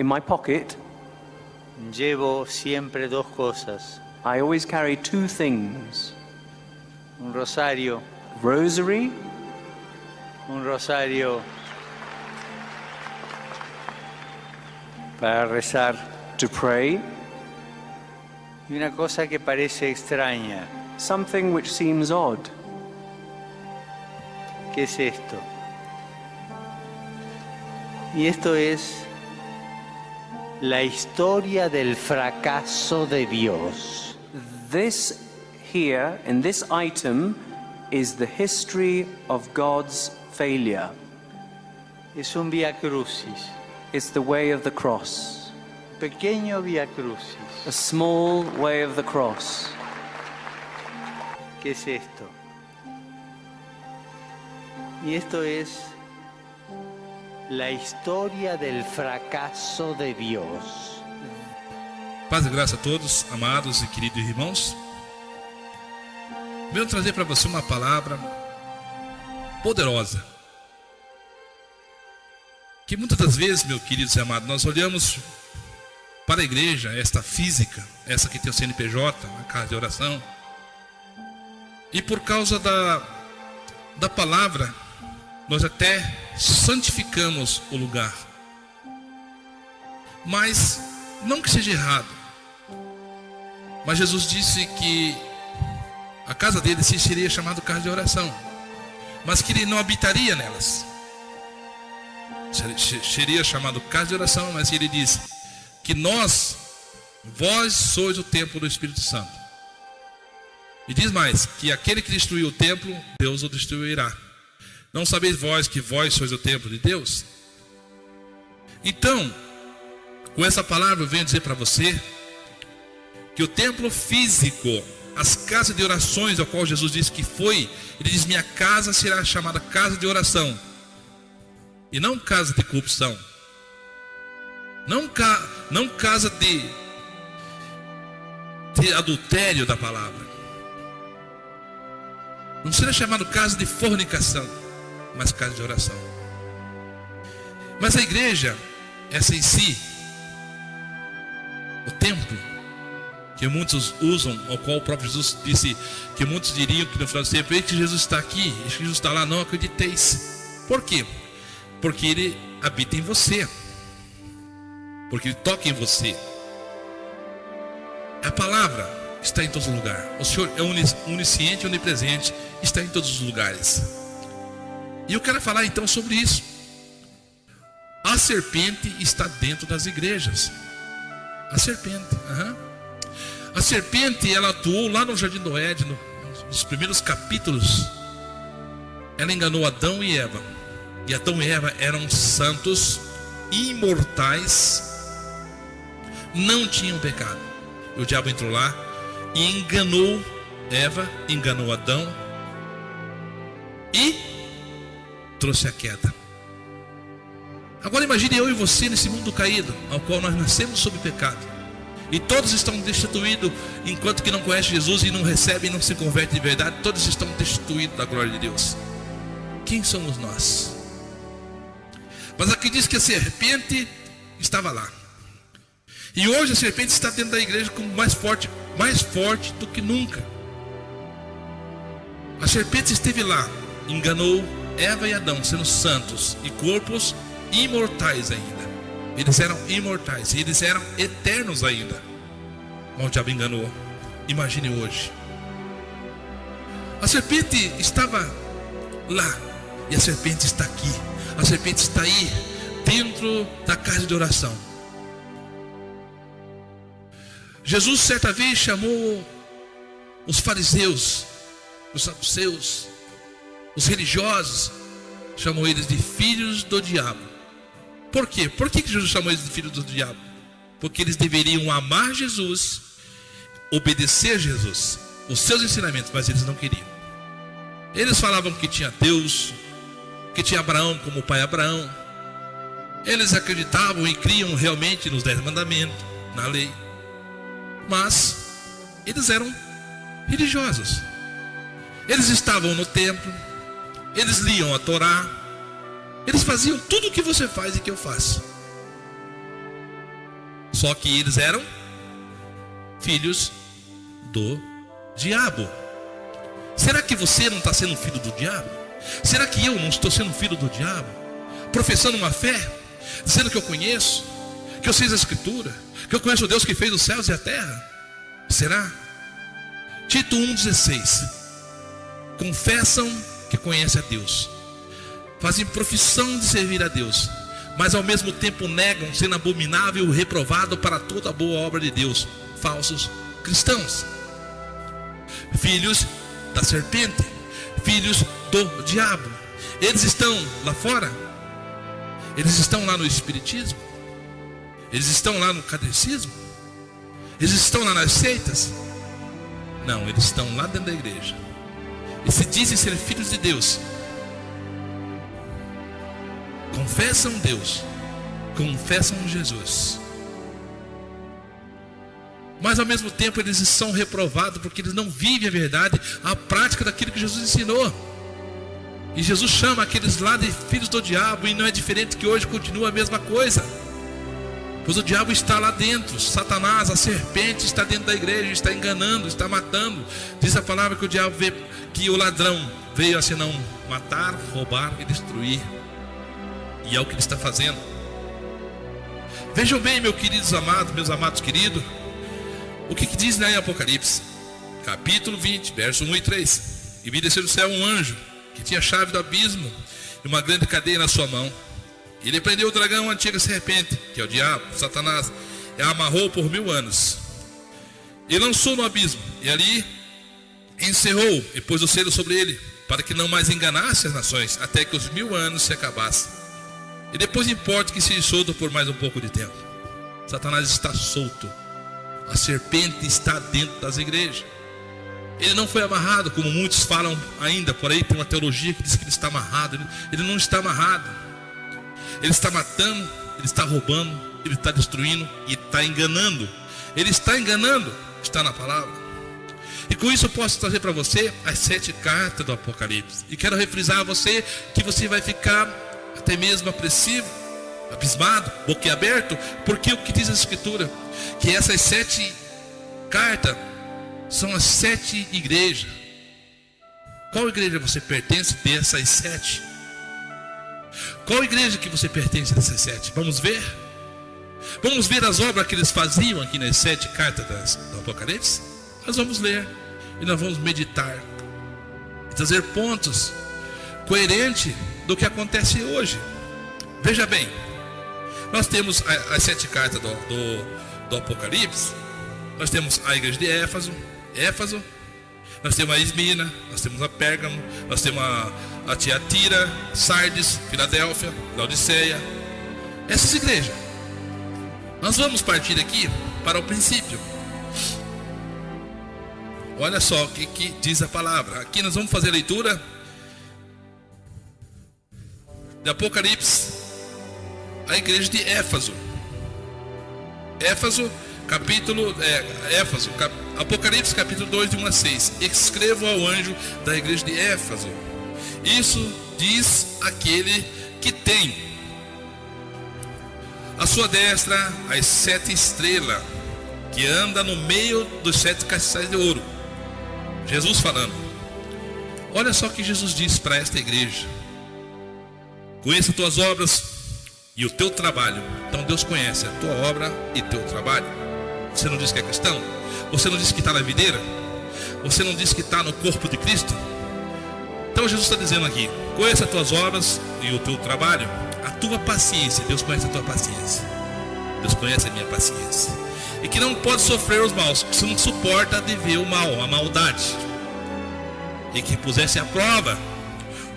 In my pocket, llevo siempre dos cosas: I always carry two things. un rosario Rosary, para rezar, to pray, y una cosa que parece extraña. something which seems odd. ¿Qué es esto? Y esto es la historia del fracaso de Dios. This here, in this item, is the history of God's failure. Es un vía crucis, It's the way of the cross. pequeño vía crucis. A small way of the cross. ¿Qué es esto? Y esto es la historia del fracaso de Dios. Paz e graça a todos, amados e queridos irmãos. Venho trazer para você uma palavra poderosa. Que muitas das vezes, meus queridos e amados, nós olhamos para a igreja, esta física, essa que tem o CNPJ, a casa de oração, e por causa da palavra, nós até santificamos o lugar. Mas, não que seja errado, mas Jesus disse que a casa dele seria chamada casa de oração, mas que ele não habitaria nelas. Seria chamado casa de oração, mas ele disse que vós sois o templo do Espírito Santo. E diz mais, que aquele que destruiu o templo, Deus o destruirá. Não sabeis vós que vós sois o templo de Deus? Então, com essa palavra eu venho dizer para você que o templo físico, as casas de orações ao qual Jesus disse que foi, ele diz: minha casa será chamada casa de oração, e não casa de corrupção, não casa de adultério da palavra, não será chamado casa de fornicação, mas casa de oração. Mas a igreja, essa em si, o templo que muitos usam, ao qual o próprio Jesus disse que muitos diriam que no final do tempo: eis que Jesus está aqui, eis que Jesus está lá, não acrediteis. Por quê? Porque ele habita em você, porque ele toca em você. A palavra está em todos os lugares. O Senhor é onisciente e onipresente, está em todos os lugares. E eu quero falar então sobre isso. A serpente está dentro das igrejas. A serpente, A serpente, ela atuou lá no Jardim do Éden, nos primeiros capítulos. Ela enganou Adão e Eva. E Adão e Eva eram santos, imortais, não tinham pecado. E o diabo entrou lá e enganou Eva, enganou Adão e trouxe a queda. Agora imagine eu e você nesse mundo caído, ao qual nós nascemos sob pecado, e todos estão destituídos, enquanto que não conhecem Jesus e não recebem e não se convertem de verdade. Todos estão destituídos da glória de Deus. Quem somos nós? Mas aqui diz que a serpente estava lá, e hoje a serpente está dentro da igreja como mais forte do que nunca. A serpente esteve lá, enganou Eva e Adão, sendo santos e corpos imortais ainda. Eles eram imortais, eles eram eternos ainda. Mas o diabo enganou. Imagine hoje. A serpente estava lá, e a serpente está aqui. A serpente está aí, dentro da casa de oração. Jesus certa vez chamou os fariseus, os saduceus, os religiosos, chamou eles de filhos do diabo. Por quê? Por que Jesus chamou eles de filhos do diabo? Porque eles deveriam amar Jesus, obedecer a Jesus, os seus ensinamentos, mas eles não queriam. Eles falavam que tinha Deus, que tinha Abraão como pai Abraão. Eles acreditavam e criam realmente nos 10 mandamentos, na lei. Mas eles eram religiosos. Eles estavam no templo, eles liam a Torá, eles faziam tudo o que você faz e que eu faço. Só que eles eram filhos do diabo. Será que você não está sendo filho do diabo? Será que eu não estou sendo filho do diabo? Professando uma fé, dizendo que eu conheço, que eu sei a Escritura, que eu conheço o Deus que fez os céus e a terra? Será? Tito 1,16. Confessam que conhecem a Deus, fazem profissão de servir a Deus, mas ao mesmo tempo negam, sendo abominável e reprovado para toda a boa obra de Deus. Falsos cristãos, filhos da serpente, filhos do diabo. Eles estão lá fora, eles estão lá no espiritismo, eles estão lá no catecismo, eles estão lá nas seitas. Não, eles estão lá dentro da igreja e se dizem ser filhos de Deus, confessam Deus, confessam Jesus, mas ao mesmo tempo eles são reprovados porque eles não vivem a verdade, a prática daquilo que Jesus ensinou. E Jesus chama aqueles lá de filhos do diabo, e não é diferente que hoje continua a mesma coisa. Pois o diabo está lá dentro, Satanás, a serpente está dentro da igreja, está enganando, está matando. Diz a palavra que o diabo vê, que o ladrão veio a senão matar, roubar e destruir. E é o que ele está fazendo. Vejam bem, meus queridos amados, meus amados queridos, o que diz lá em Apocalipse, capítulo 20, verso 1 e 3. E vi descer do céu um anjo, que tinha a chave do abismo e uma grande cadeia na sua mão. Ele prendeu o dragão, a antiga serpente, que é o diabo, Satanás, e a amarrou por 1000 anos. E lançou no abismo, e ali encerrou, e pôs o selo sobre ele, para que não mais enganasse as nações, até que os 1000 anos se acabassem. E depois importa que seja solto por mais um pouco de tempo. Satanás está solto. A serpente está dentro das igrejas. Ele não foi amarrado, como muitos falam ainda. Por aí tem uma teologia que diz que ele está amarrado. Ele não está amarrado. Ele está matando, ele está roubando, ele está destruindo e está enganando. Ele está enganando, está na palavra. E com isso eu posso trazer para você as 7 cartas do Apocalipse. E quero refrisar a você que você vai ficar até mesmo apreensivo, abismado, boquiaberto, porque o que diz a Escritura? Que essas 7 cartas são as 7 igrejas. Qual igreja você pertence dessas 7? Qual igreja que você pertence dessas 7? Vamos ver? Vamos ver as obras que eles faziam aqui nas 7 cartas do Apocalipse? Nós vamos ler e nós vamos meditar e trazer pontos coerentes do que acontece hoje. Veja bem, nós temos as 7 cartas do Apocalipse. Nós temos a igreja de Éfeso, nós temos a Esmina, nós temos a Pérgamo, nós temos a Tiatira, Sardes, Filadélfia, Laodiceia. Essas igrejas. Nós vamos partir aqui para o princípio. Olha só o que diz a palavra. Aqui nós vamos fazer a leitura de Apocalipse, a igreja de Éfeso. Apocalipse capítulo 2, de 1 a 6. Escrevo ao anjo da igreja de Éfeso: isso diz aquele que tem à sua destra as 7 estrelas, que anda no meio dos 7 castiçais de ouro. Jesus falando. Olha só o que Jesus disse para esta igreja: conheço as tuas obras e o teu trabalho. Então Deus conhece a tua obra e teu trabalho. Você não diz que é cristão? Você não diz que está na videira? Você não diz que está no corpo de Cristo? Então Jesus está dizendo aqui: conheça as tuas obras e o teu trabalho, a tua paciência. Deus conhece a tua paciência. Deus conhece a minha paciência. E que não pode sofrer os maus, que você não suporta de ver o mal, a maldade. E que pusesse à prova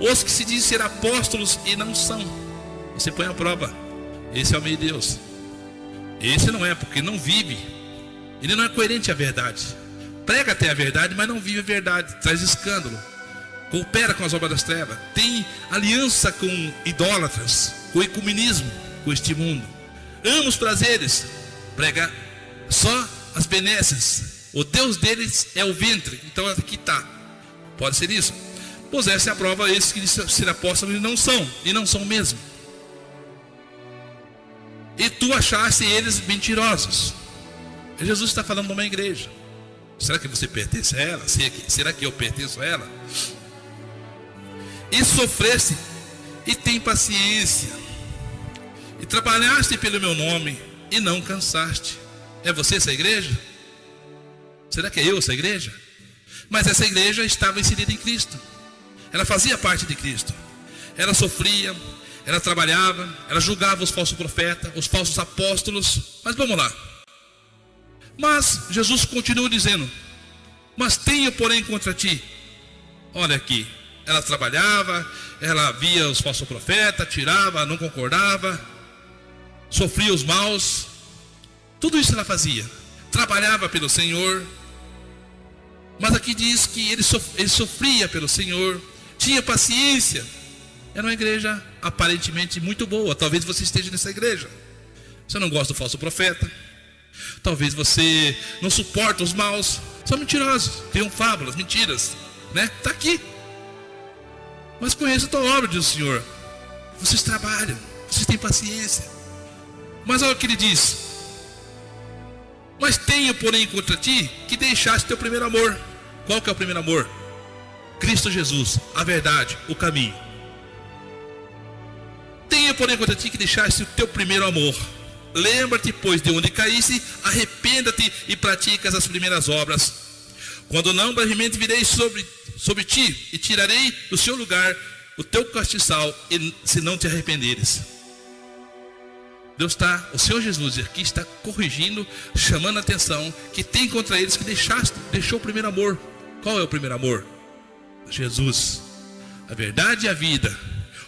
os que se dizem ser apóstolos e não são. Você põe à prova. Esse é o meio de Deus. Esse não é, porque não vive. Ele não é coerente à verdade. Prega até a verdade, mas não vive a verdade. Traz escândalo. Coopera com as obras das trevas. Tem aliança com idólatras, com o ecumenismo, com este mundo. Ama os prazeres. Prega só as benesses. O Deus deles é o ventre. Então aqui está. Pode ser isso. Pois essa é a prova. Esses que dizem ser apóstolos e não são. E não são mesmo. e tu achaste eles mentirosos. Jesus está falando de uma igreja. Será que você pertence a ela? Será que eu pertenço a ela? E sofreste, e tem paciência, e trabalhaste pelo meu nome, e não cansaste. É você essa igreja? Será que é eu essa igreja? Mas essa igreja estava inserida em Cristo. Ela fazia parte de Cristo. Ela sofria, ela trabalhava, ela julgava os falsos profetas, os falsos apóstolos. Mas vamos lá. Mas Jesus continua dizendo: mas tenho porém contra ti. Olha aqui, ela trabalhava, ela via os falsos profetas, tirava, não concordava, sofria os maus. Tudo isso ela fazia, trabalhava pelo Senhor. Mas aqui diz que ele sofria pelo Senhor, tinha paciência. Era uma igreja aparentemente muito boa. Talvez você esteja nessa igreja. Você não gosta do falso profeta. Talvez você não suporta os maus. São mentirosos, criam fábulas, mentiras, né? Está aqui. Mas conheço a tua obra, diz o Senhor. Vocês trabalham, vocês têm paciência. Mas olha o que ele diz: mas tenho porém contra ti que deixaste teu primeiro amor. Qual que é o primeiro amor? Cristo Jesus, a verdade, o caminho. Tenho porém contra ti que deixaste o teu primeiro amor. Lembra-te, pois, de onde caíste, arrependa-te e praticas as primeiras obras. Quando não, brevemente virei sobre ti e tirarei do seu lugar o teu castiçal, se não te arrependeres. Deus está, o Senhor Jesus aqui está corrigindo, chamando a atenção que tem contra eles que deixou o primeiro amor. Qual é o primeiro amor? Jesus, a verdade e a vida,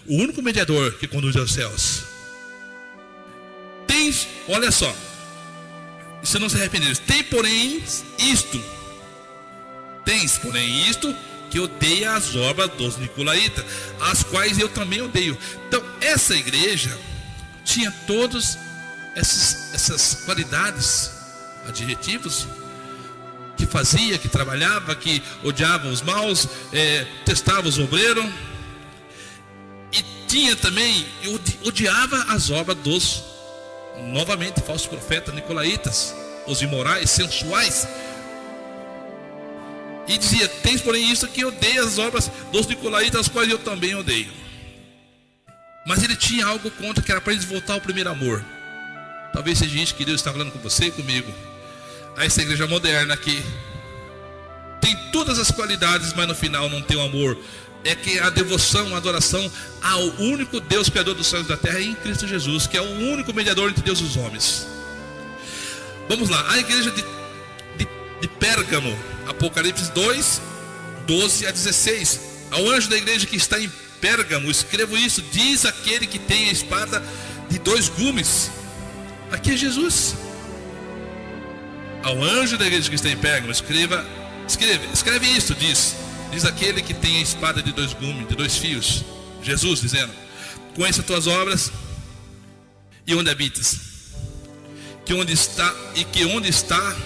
o único mediador que conduz aos céus. Tens, olha só, se não se arrependeres, tens porém isto, que odeia as obras dos nicolaítas, as quais eu também odeio. Então essa igreja tinha todas essas qualidades, adjetivos, que fazia, que trabalhava, que odiava os maus, testava os obreiros, e tinha também, odiava as obras dos, novamente, falsos profetas nicolaítas, os imorais, sensuais. E dizia: tens porém isso, que odeia as obras dos nicolaítas, as quais eu também odeio. Mas ele tinha algo contra, que era para eles voltar ao primeiro amor. Talvez seja isso que Deus está falando com você e comigo. Essa igreja moderna aqui tem todas as qualidades, mas no final não tem o amor. É que a devoção, a adoração ao único Deus criador dos céus e da terra, em Cristo Jesus, que é o único mediador entre Deus e os homens. Vamos lá, a igreja de Pérgamo, Apocalipse 2, 12 a 16. Ao anjo da igreja que está em Pérgamo, escrevo isso: diz aquele que tem a espada de 2 gumes. Aqui é Jesus. Ao anjo da igreja que está em Pérgamo, escreve isso, diz aquele que tem a espada de 2 gumes, de 2 fios. Jesus dizendo: conheço as tuas obras e onde habitas, que onde está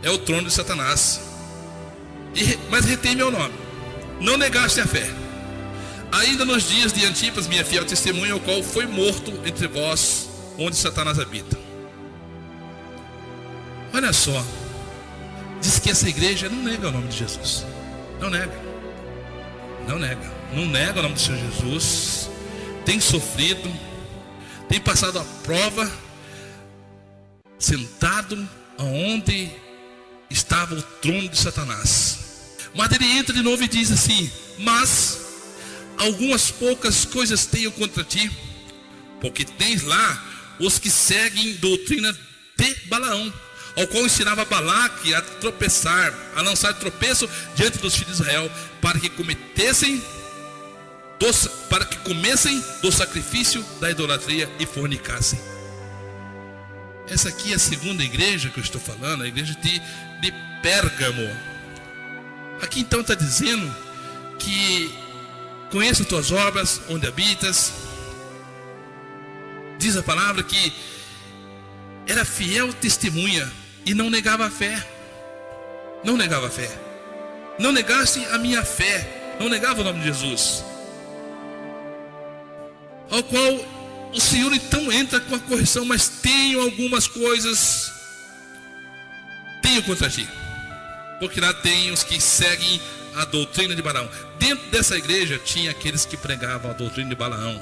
é o trono de Satanás, mas retém meu nome, não negaste a fé, ainda nos dias de Antipas, minha fiel testemunha, o qual foi morto entre vós, onde Satanás habita. Olha só, diz que essa igreja não nega o nome de Jesus. Não nega o nome do Senhor Jesus. Tem sofrido, tem passado a prova, sentado aonde estava o trono de Satanás. Mas ele entra de novo e diz assim: mas algumas poucas coisas tenho contra ti, porque tens lá os que seguem doutrina de Balaão, ao qual ensinava Balaque a tropeçar, a lançar tropeço diante dos filhos de Israel, para que comessem do sacrifício da idolatria e fornicassem. Essa aqui é a segunda igreja que eu estou falando, a igreja de Pérgamo. Aqui então está dizendo que conheço as tuas obras, onde habitas. Diz a palavra que era fiel testemunha e não negava a fé. Não negava a fé. Não negaste a minha fé. Não negava o nome de Jesus, ao qual o Senhor então entra com a correção, mas tenho algumas coisas, tenho contra ti, porque lá tem os que seguem a doutrina de Balaão. Dentro dessa igreja tinha aqueles que pregavam a doutrina de Balaão,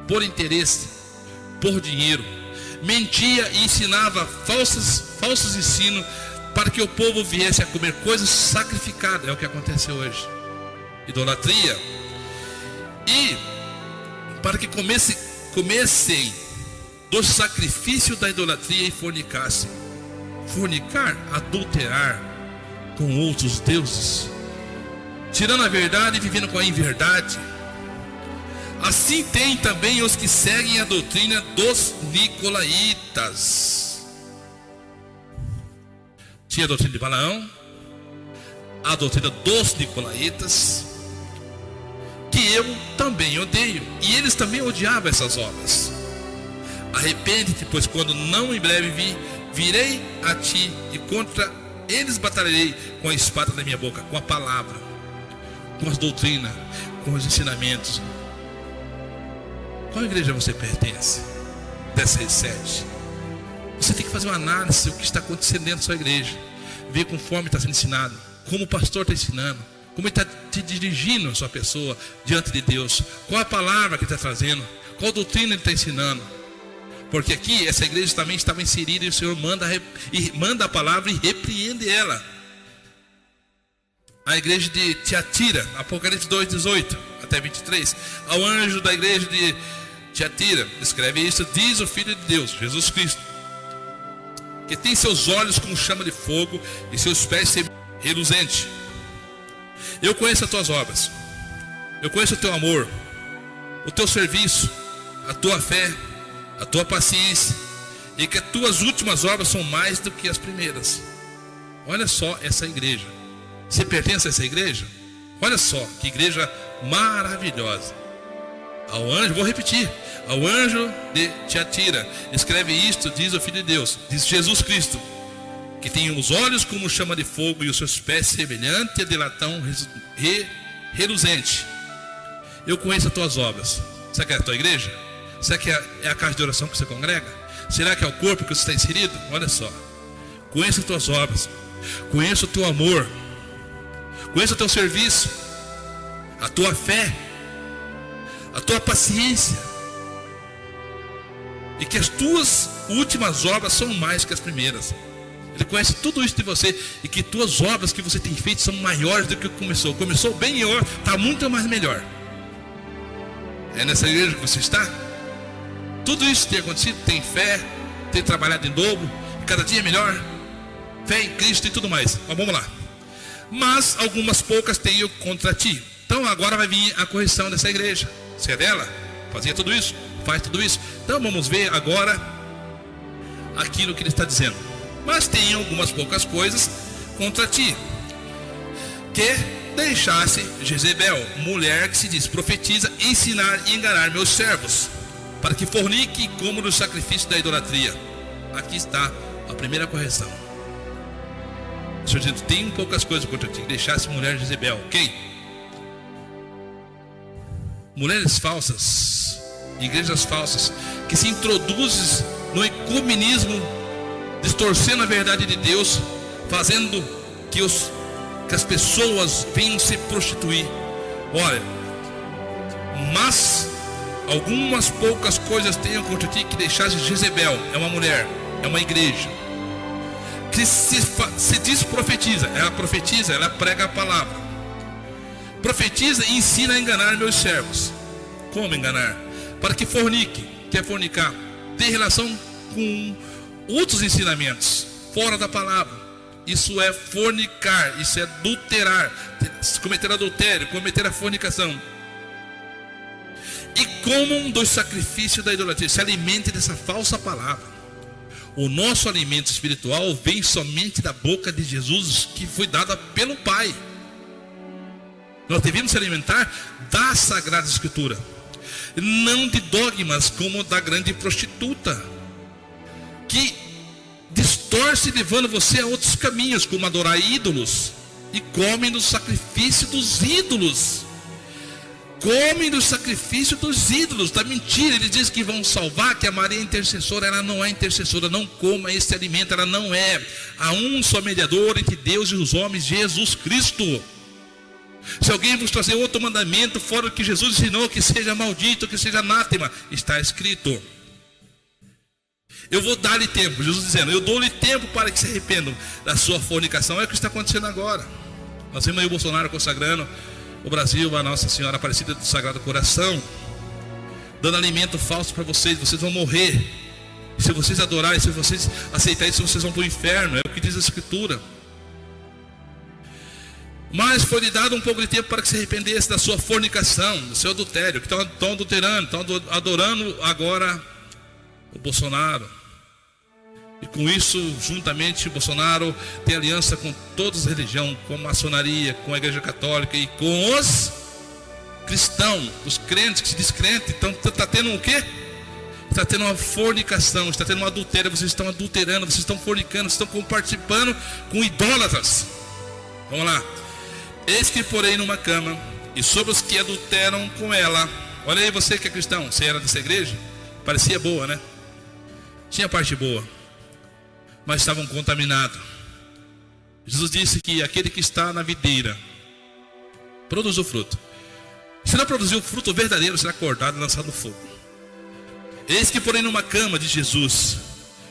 por interesse, por dinheiro, mentia e ensinava falsos ensinos, para que o povo viesse a comer coisas sacrificadas. É o que acontece hoje, idolatria, e para que comessem do sacrifício da idolatria e fornicassem. Fornicar, adulterar com outros deuses, tirando a verdade e vivendo com a inverdade. Assim tem também os que seguem a doutrina dos nicolaítas. Tinha a doutrina de Balaão, a doutrina dos nicolaítas, que eu também odeio, e eles também odiavam essas obras. Arrepende-te, pois quando não em breve virei a ti, e contra eles batalharei com a espada da minha boca, com a palavra, com as doutrinas, com os ensinamentos. Qual igreja você pertence? Dessas 7. Você tem que fazer uma análise do que está acontecendo dentro da sua igreja, ver conforme está sendo ensinado, como o pastor está ensinando, como ele está te dirigindo a sua pessoa diante de Deus, qual a palavra que ele está trazendo, qual doutrina ele está ensinando. Porque aqui essa igreja também estava inserida, e o Senhor manda a palavra e repreende ela. A igreja de Tiatira, Apocalipse 2:18 até 23. Ao anjo da igreja de Tiatira, escreve isso: diz o Filho de Deus, Jesus Cristo, que tem seus olhos como chama de fogo e seus pés reluzentes. Eu conheço as tuas obras, eu conheço o teu amor, o teu serviço, a tua fé, a tua paciência, e que as tuas últimas obras são mais do que as primeiras. Olha só essa igreja. Você pertence a essa igreja? Olha só que igreja maravilhosa. Ao anjo, vou repetir, ao anjo de Tiatira, escreve isto, diz o Filho de Deus, diz Jesus Cristo, que tem os olhos como chama de fogo e os seus pés semelhante a de latão reluzente. Eu conheço as tuas obras. Será que é a tua igreja? Será que é a casa de oração que você congrega? Será que é o corpo que você está inserido? Olha só, conheço as tuas obras, conheço o teu amor, conheço o teu serviço, a tua fé, a tua paciência, e que as tuas últimas obras são mais que as primeiras. Ele conhece tudo isso de você, e que tuas obras que você tem feito são maiores do que começou. Começou bem melhor, está muito mais melhor. É nessa igreja que você está? Tudo isso tem acontecido, tem fé, tem trabalhado em dobro, cada dia melhor, fé em Cristo e tudo mais. Mas vamos lá. Mas algumas poucas tenho contra ti. Então agora vai vir a correção dessa igreja. Se é dela, fazia tudo isso, faz tudo isso. Então vamos ver agora aquilo que ele está dizendo. Mas tenho algumas poucas coisas contra ti, que deixasse Jezebel, mulher que se diz profetiza, ensinar e enganar meus servos, para que fornique e comam do sacrifício da idolatria. Aqui está a primeira correção. O Senhor dizendo, tem poucas coisas contra ti, que deixasse mulher Jezebel, ok? Mulheres falsas, igrejas falsas, que se introduzem no ecumenismo, distorcendo a verdade de Deus, fazendo que as pessoas venham se prostituir. Olha, mas algumas poucas coisas tenho contra ti, que deixasse Jezebel, é uma mulher, é uma igreja, que se diz profetiza, ela prega a palavra, profetiza e ensina a enganar meus servos. Como enganar? Para que fornique, quer fornicar, tem relação com outros ensinamentos, fora da palavra. Isso é fornicar, isso é adulterar, cometer adultério, cometer a fornicação. E comam do sacrifício da idolatria, se alimente dessa falsa palavra. O nosso alimento espiritual vem somente da boca de Jesus, que foi dada pelo Pai. Nós devemos se alimentar da Sagrada Escritura, não de dogmas como da grande prostituta, que distorce, levando você a outros caminhos, como adorar ídolos, e comem do sacrifício dos ídolos. comem do sacrifício dos ídolos, da mentira. Ele diz que vão salvar, que a Maria é intercessora. Ela não é intercessora, não coma esse alimento, ela não é. Há um só mediador entre Deus e os homens, Jesus Cristo. Se alguém vos trazer outro mandamento fora do que Jesus ensinou, que seja maldito, que seja anátema, está escrito. Eu vou dar-lhe tempo, Jesus dizendo, eu dou-lhe tempo para que se arrependam da sua fornicação. É o que está acontecendo agora. Nós vimos aí o Bolsonaro consagrando o Brasil a Nossa Senhora Aparecida do Sagrado Coração, dando alimento falso para vocês. Vocês vão morrer. Se vocês adorarem, se vocês aceitarem isso, vocês vão para o inferno. É o que diz a Escritura. Mas foi lhe dado um pouco de tempo para que se arrependesse da sua fornicação, do seu adultério, que estão adulterando, estão adorando agora o Bolsonaro. E com isso, juntamente, o Bolsonaro tem aliança com todas as religiões, com a maçonaria, com a Igreja Católica e com os cristãos, os crentes que se descrentem. Então está tendo o quê? Está tendo uma fornicação, está tendo um adultério. Vocês estão adulterando, vocês estão fornicando, vocês estão participando com idólatras. Vamos lá. Eis que porém numa cama, e sobre os que adulteram com ela. Olha aí, você que é cristão, você era dessa igreja? Parecia boa, né? Tinha parte boa, mas estavam contaminados. Jesus disse que aquele que está na videira produz o fruto. Se não produzir o fruto verdadeiro, será cortado e lançado no fogo. Eis que porém numa cama de Jesus,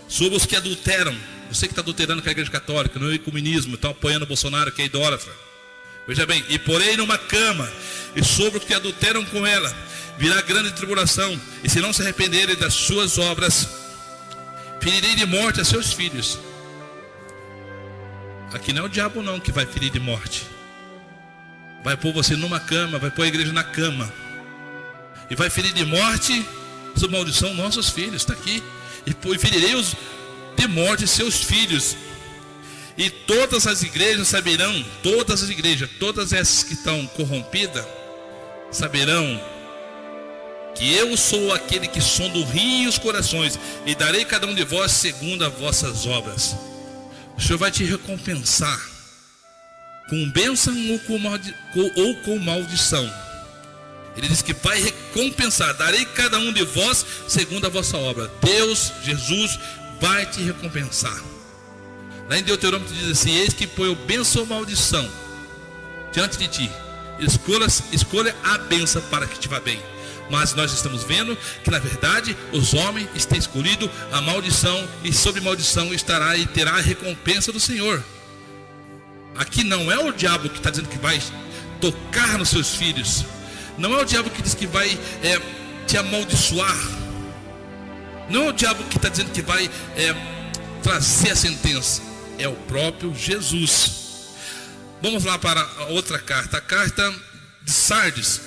sobre os que adulteram. Você que está adulterando com a Igreja Católica, no ecumenismo, está apoiando o Bolsonaro, que é idólatra. Veja bem, e porém numa cama, e sobre os que adulteram com ela, virá grande tribulação, e se não se arrependerem das suas obras, ferirei de morte a seus filhos. Aqui não é o diabo não que vai ferir de morte. Vai pôr você numa cama, vai pôr a igreja na cama, e vai ferir de morte, sob maldição, nossos filhos. Está aqui. E ferirei de morte seus filhos. E todas as igrejas saberão, todas as igrejas, todas essas que estão corrompidas, saberão que eu sou aquele que sonda o rio e os corações, e darei cada um de vós segundo as vossas obras. O Senhor vai te recompensar com bênção ou com maldição. Ele diz que vai recompensar, darei cada um de vós segundo a vossa obra. Deus, Jesus, vai te recompensar. Lá em Deuteronômio diz assim: eis que põe bênção ou maldição diante de ti. Escolha a bênção para que te vá bem. Mas nós estamos vendo que na verdade os homens têm escolhido a maldição, e sobre maldição estará e terá a recompensa do Senhor. Aqui não é o diabo que está dizendo que vai tocar nos seus filhos. Não é o diabo que diz que vai te amaldiçoar. Não é o diabo que está dizendo que vai trazer a sentença. É o próprio Jesus. Vamos lá para a outra carta. A carta de Sardes,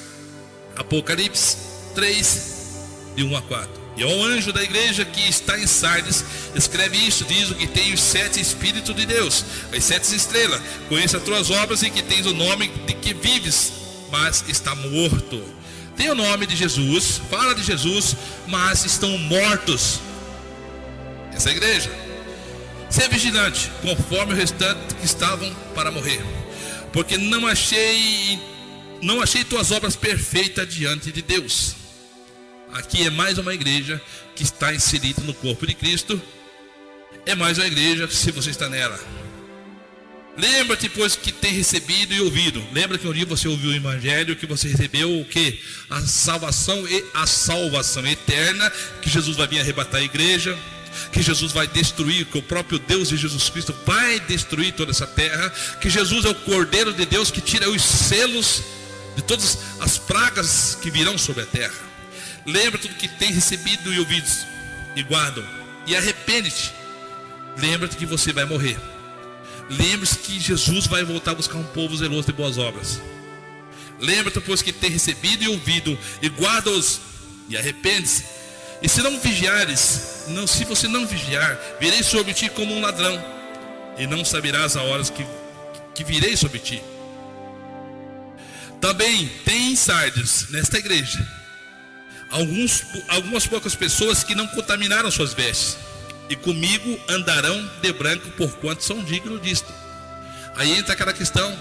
Apocalipse 3, de 1 a 4. E ao anjo da igreja que está em Sardes, escreve isto: diz o que tem os 7 Espíritos de Deus, as 7 estrelas. Conheça as tuas obras, e que tens o nome de que vives, mas está morto. Tem o nome de Jesus, fala de Jesus, mas estão mortos. Essa é a igreja. Ser vigilante, conforme o restante que estavam para morrer, porque não achei tuas obras perfeitas diante de Deus. Aqui é mais uma igreja que está inserida no corpo de Cristo. É mais uma igreja se você está nela. Lembra-te, pois, que tem recebido e ouvido. Lembra que um dia você ouviu o evangelho, que você recebeu o quê? A salvação e a salvação eterna, que Jesus vai vir arrebatar a igreja, que Jesus vai destruir, que o próprio Deus de Jesus Cristo vai destruir toda essa terra, que Jesus é o Cordeiro de Deus que tira os selos de todas as pragas que virão sobre a terra. Lembra tudo que tem recebido e ouvido, e guardam, e arrepende-te. Lembra-te que você vai morrer. Lembre-se que Jesus vai voltar a buscar um povo zeloso de boas obras. Lembra-te, pois, que tem recebido e ouvido, e guarda-os, e arrepende-se. E se não vigiares, se você não vigiar, virei sobre ti como um ladrão, e não saberás a horas que virei sobre ti. Também tem em Sardes, nesta igreja, algumas poucas pessoas que não contaminaram suas vestes, e comigo andarão de branco, porquanto são dignos disto. Aí entra aquela questão: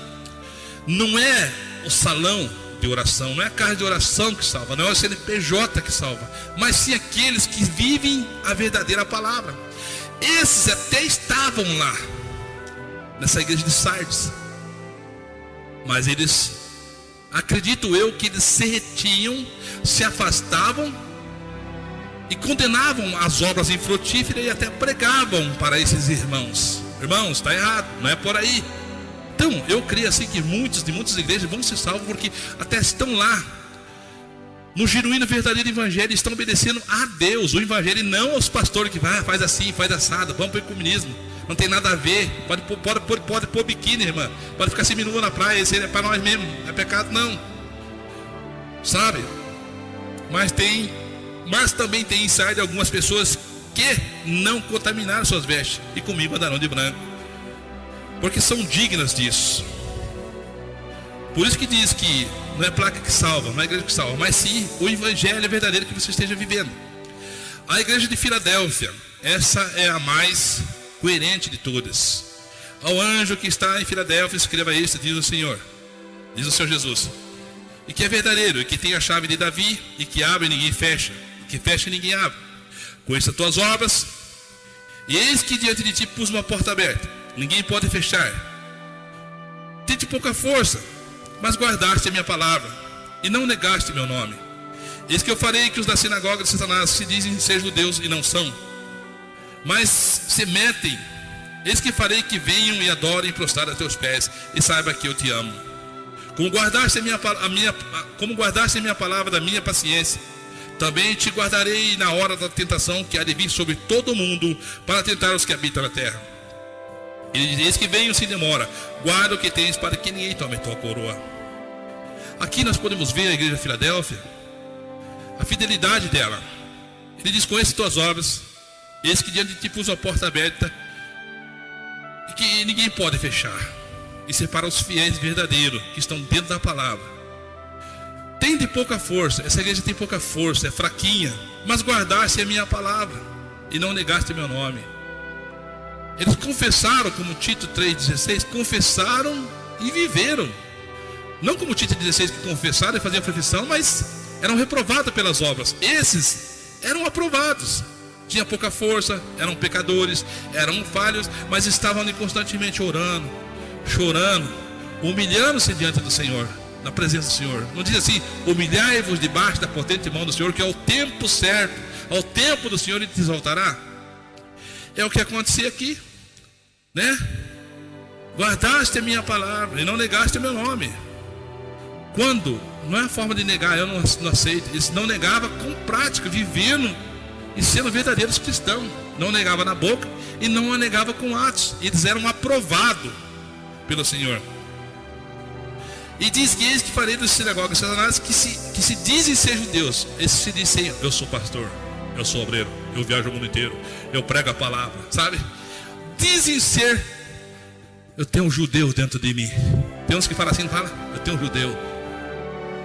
não é o salão de oração. Não é a casa de oração que salva, não é o CNPJ que salva, mas sim aqueles que vivem a verdadeira palavra. Esses até estavam lá, nessa igreja de Sardes, mas eles, acredito eu, que eles se retiam, se afastavam e condenavam as obras infrutíferas e até pregavam para esses irmãos. Irmãos, está errado, não é por aí. Então, eu creio assim que muitas igrejas vão ser salvos porque até estão lá no genuíno verdadeiro evangelho, estão obedecendo a Deus, o evangelho, e não aos pastores que faz assim, faz assado, vamos para o comunismo, não tem nada a ver, pode pôr biquíni, irmã, pode ficar seminua na praia, esse é para nós mesmo, não é pecado não, sabe? Mas também tem insight de algumas pessoas que não contaminaram suas vestes e comigo andarão de branco, porque são dignas disso. Por isso que diz que não é placa que salva, não é a igreja que salva, mas sim o evangelho verdadeiro que você esteja vivendo. A igreja de Filadélfia, essa é a mais coerente de todas. Ao anjo que está em Filadélfia, escreva isso, diz o Senhor Jesus, e que é verdadeiro, e que tem a chave de Davi, e que abre e ninguém fecha, e que fecha e ninguém abre. Conheça as tuas obras, e eis que diante de ti pus uma porta aberta, ninguém pode fechar. Tente pouca força, mas guardaste a minha palavra, e não negaste meu nome. Eis que eu farei que os da sinagoga de Satanás se dizem ser judeus e não são, mas se metem. Eis que farei que venham e adorem prostrados a teus pés, e saiba que eu te amo. Como guardaste a minha palavra da minha paciência, também te guardarei na hora da tentação que há de vir sobre todo o mundo, para tentar os que habitam na terra. Ele diz que venham sem demora, guarda o que tens para que ninguém tome tua coroa. Aqui nós podemos ver a igreja de Filadélfia, a fidelidade dela. Ele diz: conheça tuas obras, eis que diante de ti pus a porta aberta, e que ninguém pode fechar, e separa os fiéis verdadeiros, que estão dentro da palavra. Tem de pouca força, essa igreja tem pouca força, é fraquinha, mas guardaste a minha palavra, e não negaste meu nome. Eles confessaram, como Tito 3,16, confessaram e viveram. Não como Tito 16, que confessaram e faziam profissão, mas eram reprovados pelas obras. Esses eram aprovados. Tinha pouca força, eram pecadores, eram falhos, mas estavam ali constantemente orando, chorando, humilhando-se diante do Senhor, na presença do Senhor. Não diz assim: humilhai-vos debaixo da potente mão do Senhor, que ao tempo certo, ao tempo do Senhor, Ele te exaltará. É o que acontecia aqui, né? Guardaste a minha palavra e não negaste o meu nome. Quando? Não é a forma de negar, eu não aceito. Eles não negavam com prática, vivendo e sendo verdadeiros cristãos. Não negava na boca e não a negava com atos. Eles eram aprovados pelo Senhor. E diz que eis que farei dos sinagogas de Satanás que se dizem ser judeus. Esses se dizem: eu sou pastor, eu sou obreiro, eu viajo o mundo inteiro, eu prego a palavra, sabe? Dizem ser. Eu tenho um judeu dentro de mim. Tem uns que falam assim, não fala? Eu tenho um judeu.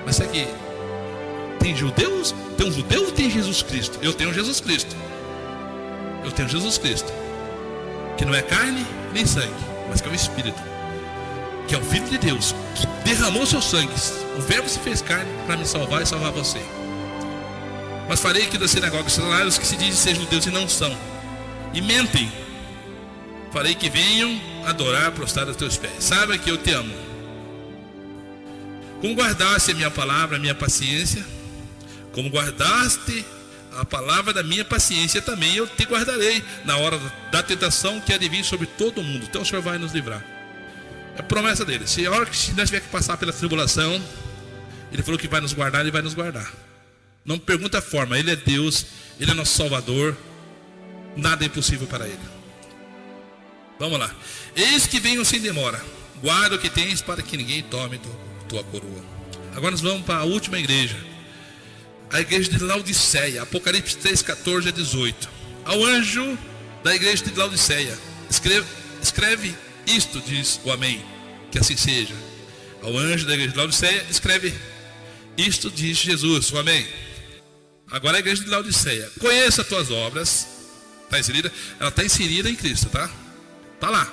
Mas será que tem judeus? Tem um judeu ou tem Jesus Cristo? Eu tenho Jesus Cristo. Eu tenho Jesus Cristo, que não é carne nem sangue, mas que é o Espírito, que é o Filho de Deus, que derramou seu sangue. O verbo se fez carne para me salvar e salvar você. Mas farei que das sinagogas Satanás os que se dizem ser judeus e não são, e mentem, farei que venham adorar prostrados aos teus pés. Saiba que eu te amo. Como guardaste a minha palavra, a minha paciência, como guardaste a palavra da minha paciência, também eu te guardarei na hora da tentação que há de vir sobre todo o mundo. Então o Senhor vai nos livrar. É a promessa dele. Se a hora que nós tiver que passar pela tribulação, Ele falou que vai nos guardar, Ele vai nos guardar. Não pergunta a forma. Ele é Deus, Ele é nosso Salvador. Nada é impossível para Ele. Vamos lá. Eis que venham sem demora, guarda o que tens para que ninguém tome tua coroa. Agora nós vamos para a última igreja, a igreja de Laodiceia. Apocalipse 3, 14 a 18. Ao anjo da igreja de Laodiceia, escreve isto, diz o Amém, que assim seja. Ao anjo da igreja de Laodiceia, escreve isto, diz Jesus, o Amém. Agora a igreja de Laodiceia: conheça as tuas obras. Está inserida? Ela está inserida em Cristo, tá? Está lá,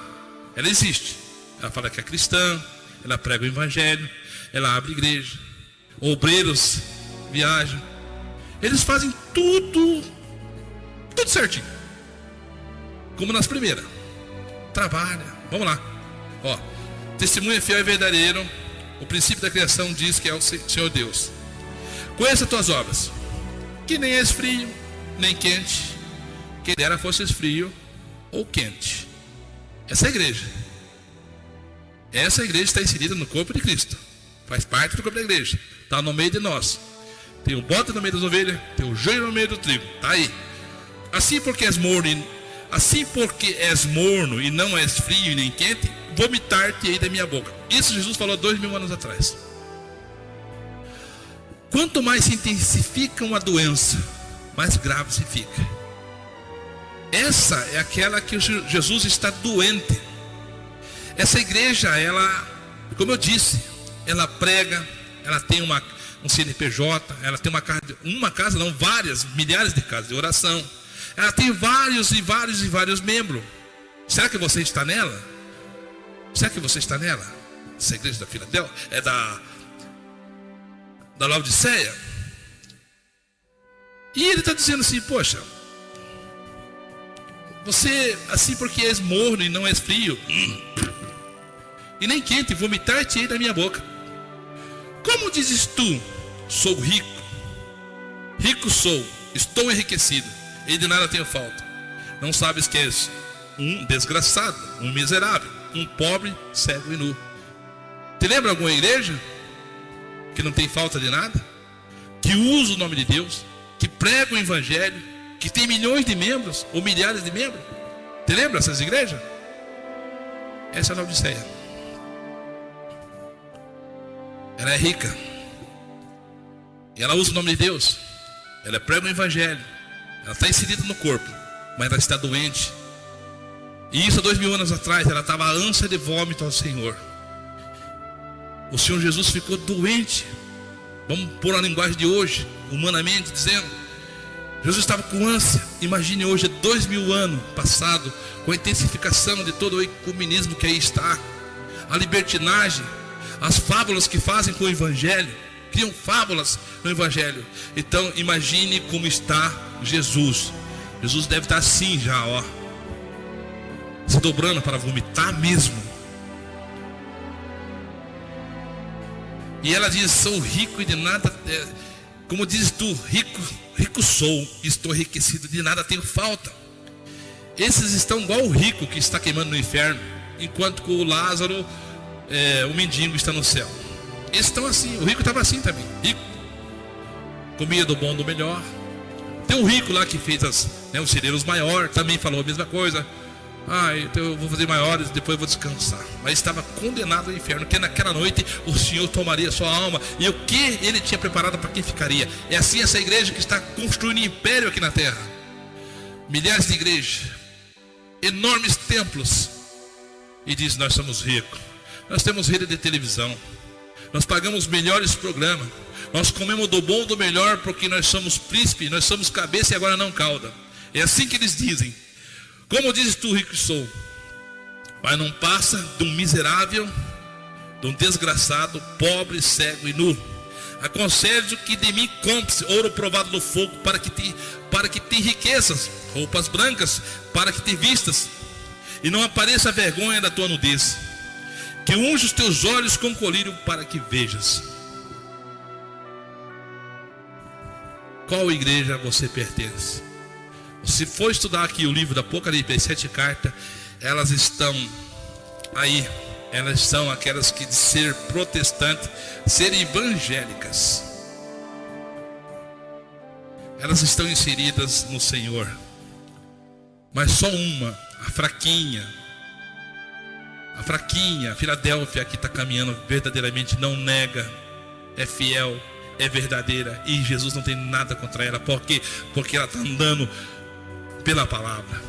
ela existe. Ela fala que é cristã, ela prega o evangelho, ela abre igreja, obreiros viajam. Eles fazem tudo certinho, como nas primeiras. Trabalha, vamos lá. Ó, testemunho é fiel e verdadeiro. O princípio da criação diz que é o Senhor Deus. Conheça as tuas obras, que nem és frio, nem quente. Quem dera fosses frio ou quente. Essa é a igreja. Essa igreja está inserida no corpo de Cristo. Faz parte do corpo da igreja. Está no meio de nós. Tem o bode no meio das ovelhas, tem o joio no meio do trigo. Está aí. Assim porque és morno e não és frio e nem quente, vomitar-te-ei da minha boca. Isso Jesus falou 2000 anos atrás. Quanto mais se intensifica uma doença, mais grave se fica. Essa é aquela que Jesus está doente. Essa igreja, ela, como eu disse, ela prega, ela tem um CNPJ, ela tem várias, milhares de casas de oração. Ela tem vários membros. Será que você está nela? Será que você está nela? Essa igreja da Filadélfia, é da Laodiceia. E ele está dizendo assim, poxa, você, assim porque és morno e não és frio, e nem quente, vomitar-te-ei da minha boca. Como dizes tu, sou rico, rico sou, estou enriquecido, e de nada tenho falta. Não sabes que és um desgraçado, um miserável, um pobre, cego e nu. Te lembra alguma igreja que não tem falta de nada? Que usa o nome de Deus, que prega o evangelho, que tem milhões de membros, ou milhares de membros? Te lembra essas igrejas? Essa é a Laodiceia. Ela é rica, e ela usa o nome de Deus, ela prega o evangelho, ela está inserida no corpo, mas ela está doente. E isso há 2000 anos atrás, ela estava ânsia de vômito ao Senhor. O Senhor Jesus ficou doente. Vamos pôr a linguagem de hoje, humanamente dizendo, Jesus estava com ânsia. Imagine hoje, 2000 anos passado, com a intensificação de todo o ecumenismo que aí está, a libertinagem, as fábulas que fazem com o evangelho, criam fábulas no evangelho. Então imagine como está Jesus. Jesus deve estar assim já, ó, se dobrando para vomitar mesmo. E ela diz, sou rico e de nada, como dizes tu, rico sou, estou enriquecido, de nada tenho falta. Esses estão igual o rico que está queimando no inferno, enquanto que o Lázaro, o mendigo, está no céu. Eles estão assim, o rico estava assim também, rico, comia do bom do melhor. Tem um rico lá que fez os celeiros maiores, também falou a mesma coisa. Então eu vou fazer maiores, depois eu vou descansar. Mas estava condenado ao inferno, que naquela noite o Senhor tomaria sua alma, e o que ele tinha preparado para quem ficaria. É assim essa igreja que está construindo um império aqui na terra. Milhares de igrejas, enormes templos, e diz, nós somos ricos, nós temos rede de televisão, nós pagamos os melhores programas, nós comemos do bom do melhor, porque nós somos príncipe, nós somos cabeça e agora não cauda. É assim que eles dizem. Como dizes tu, rico sou, mas não passa de um miserável, de um desgraçado, pobre, cego e nu. Aconselho que de mim compre ouro provado no fogo, para que te riquezas, roupas brancas, para que te vistas, e não apareça a vergonha da tua nudez. Que unja os teus olhos com colírio, para que vejas. Qual igreja você pertence? Se for estudar aqui o livro do Apocalipse, as 7 cartas, elas estão aí. Elas são aquelas que de ser protestante, ser evangélicas. Elas estão inseridas no Senhor. Mas só uma, a fraquinha, a Filadélfia, que está caminhando verdadeiramente, não nega, é fiel, é verdadeira, e Jesus não tem nada contra ela. Por quê? Porque ela está andando pela palavra,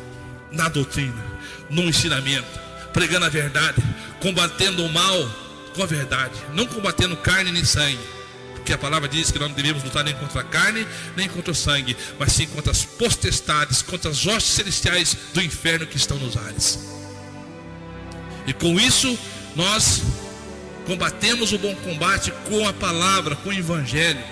na doutrina, no ensinamento, pregando a verdade, combatendo o mal com a verdade, não combatendo carne nem sangue, porque a palavra diz que nós não devemos lutar nem contra a carne, nem contra o sangue, mas sim contra as potestades, contra as hostes celestiais do inferno que estão nos ares. E com isso nós Combatemos o bom combate com a palavra, com o evangelho,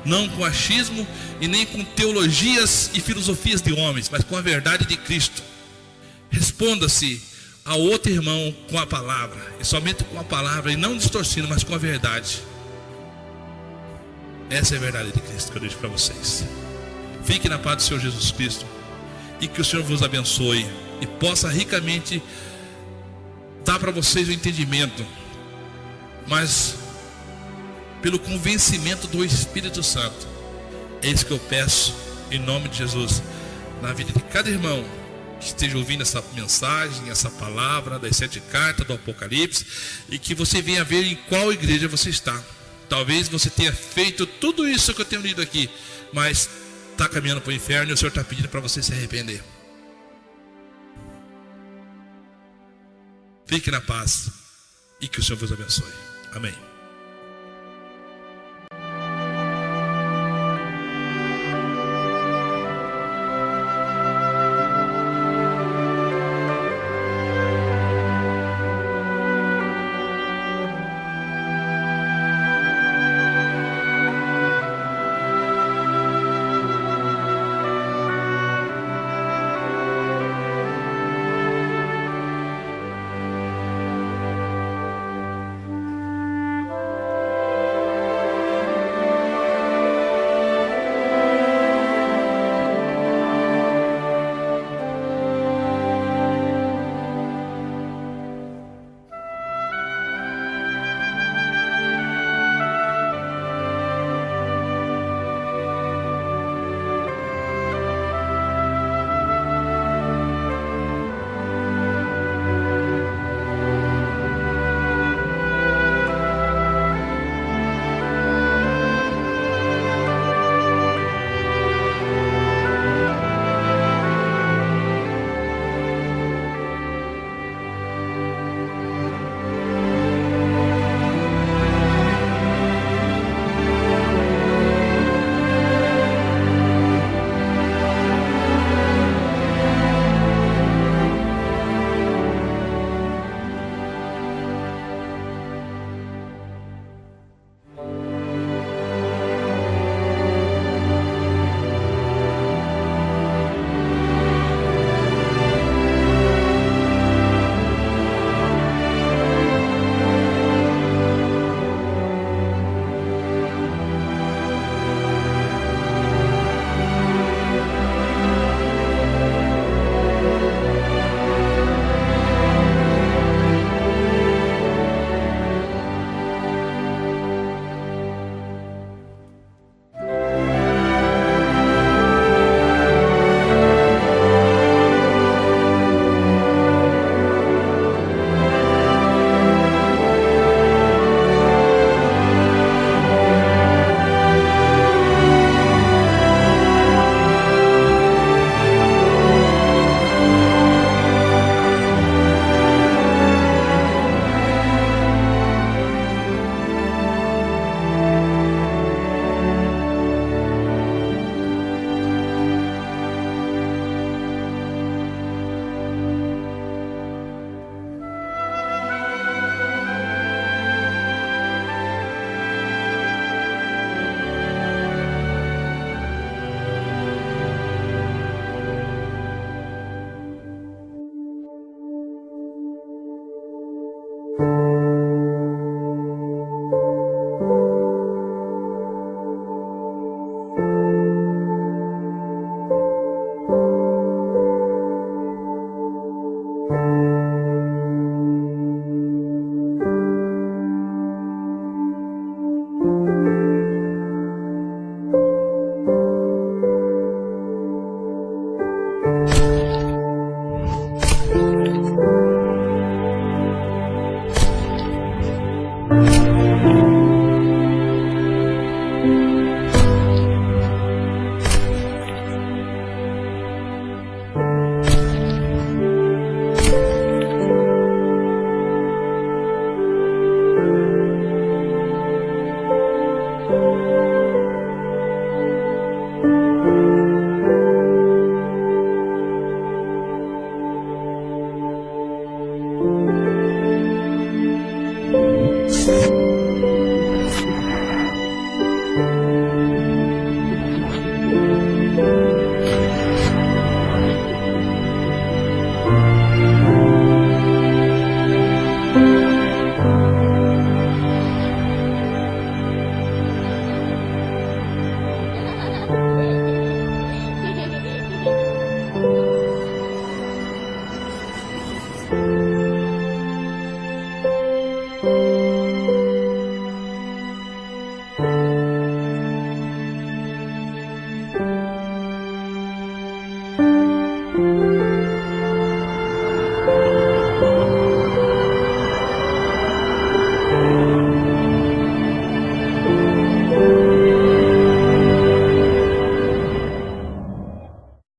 não com achismo e nem com teologias e filosofias de homens, mas com a verdade de Cristo. Responda-se ao outro irmão com a palavra, e somente com a palavra, e não distorcendo, mas com a verdade. Essa é a verdade de Cristo que eu deixo para vocês. Fique na paz do Senhor Jesus Cristo, e que o Senhor vos abençoe e possa ricamente dar para vocês o entendimento, mas pelo convencimento do Espírito Santo. É isso que eu peço em nome de Jesus, na vida de cada irmão que esteja ouvindo essa mensagem, essa palavra das 7 cartas do Apocalipse, e que você venha ver em qual igreja você está. Talvez você tenha feito tudo isso que eu tenho lido aqui, mas está caminhando para o inferno, e o Senhor está pedindo para você se arrepender. Fique na paz e que o Senhor vos abençoe. Amém.